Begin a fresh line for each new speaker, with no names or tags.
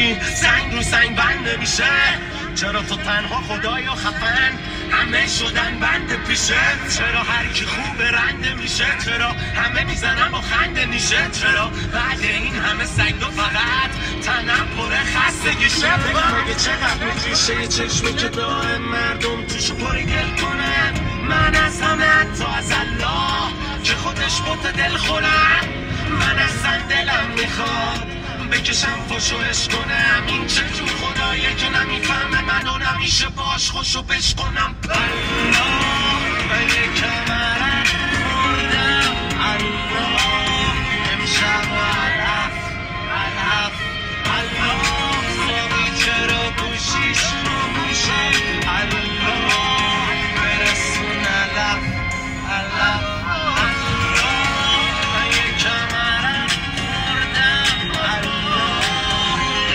میری سنگ رو سنگ بند نمیشه. چرا تو تنها خدای و خفن همه شدن بند پیشه؟ چرا هر کی خوب رنده میشه؟ چرا همه میزنن و خنده میشه؟ چرا بعد این همه سگ و فقط تنم پره خستگیشه؟ مگه چقدر میکشه یه چشمی که دائم مردم توشو پری دل کنن؟ من از همه حتی از الله که خودش بوت دل خورم. من اصلا دلم میخواد بکشم فشوش کنم. این چجور خدایه که نمیفهمه منو نمیشه باش خوشو بش کنم. الله من یه کمرم خوردم